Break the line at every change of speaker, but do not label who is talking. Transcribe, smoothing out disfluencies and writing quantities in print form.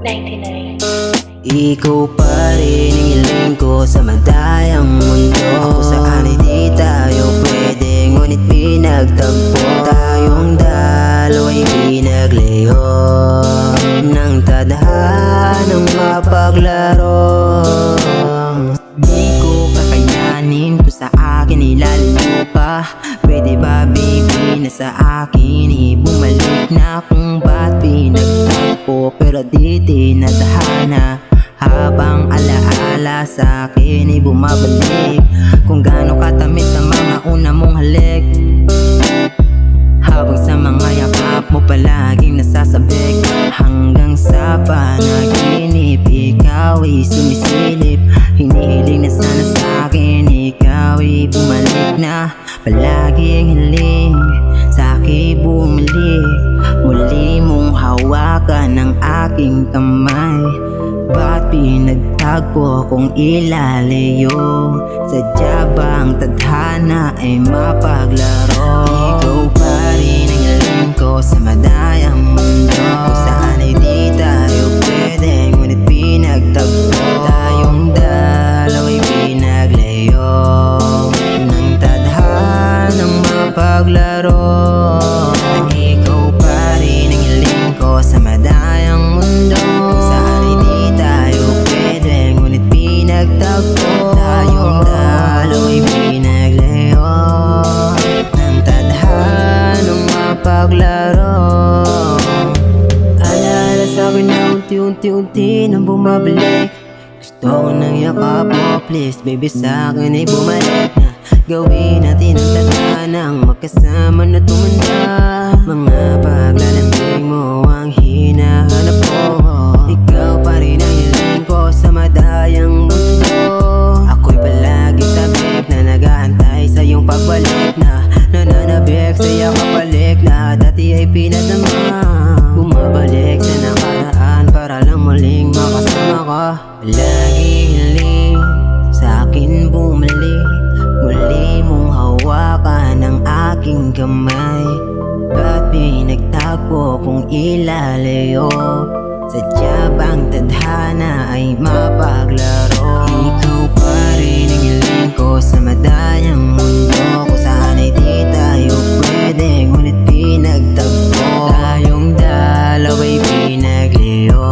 99.
Ikaw pa rin ang hiling ko sa madayang mundo. Ako saan ay di tayo pwede, ngunit pinagtagpo. Tayong dalawa'y pinaglayo ng tadhanang mapaglaro. Di ko kakayanin kung sa akin ilalalo pa. Pwede ba baby na sa akin bumalik na kung ba't pinagtagpo, pero di tinadhana. Habang alaala sa akin bumabalik kung gaano katamis ang mga una mong halik. Habang sa mga yakap mo palaging nasasabik, hanggang sa panaginip ikaw ay sumisilip. Hinihiling na sana sa akin ikaw ay bumalik na. Palaging hiling sa akin bumalik, muli mong hawakan ang aking kamay. Ba't pinagtagpo kung ilalayo? Sadya bang tadhana ay mapaglaro? Ikaw pa rin ang hiling ko sa madayang mundo. Kung saan ay di tayo pwede, ngunit pinagtagpo. Tayong dalawa'y pinaglayo ng tadhanang mapaglaro. Ikaw pa rin ang hiling ko sa madayang mundo. Kung saan ay di tayo pwede, ngunit pinagtagpo. Tayong dalawa'y pinaglayo ng tadhanang mapaglaro. Alaala sa'kin na unti-unti nang bumabalik. Gusto ko nang yakap mo, please baby, sa'kin ay bumalik na. Gawin natin ang tadhanang magkasama na tumanda. Mga paglalambing mo ang hinahanap ko. Ikaw pa rin ang hiling ko sa madayang mundo. Ako'y palagi sabik na nag-aantay sa iyong pagbalik na. Nananabik sa iyong kapalik na dati ay pinadama. Bumabalik sa nakaraan para lang muling makasama ka. Palagi hiling sa akin bumalik, muli mong hawakan ang aking kamay. Ba't pinagtagpo kung ilalayo? Sadya bang tadhana ay mapaglaro? Ikaw pa rin ang hiling ko sa madayang mundo. Kung saan ay di tayo pwede, ngunit pinagtagpo. Tayong dalawa'y pinaglayo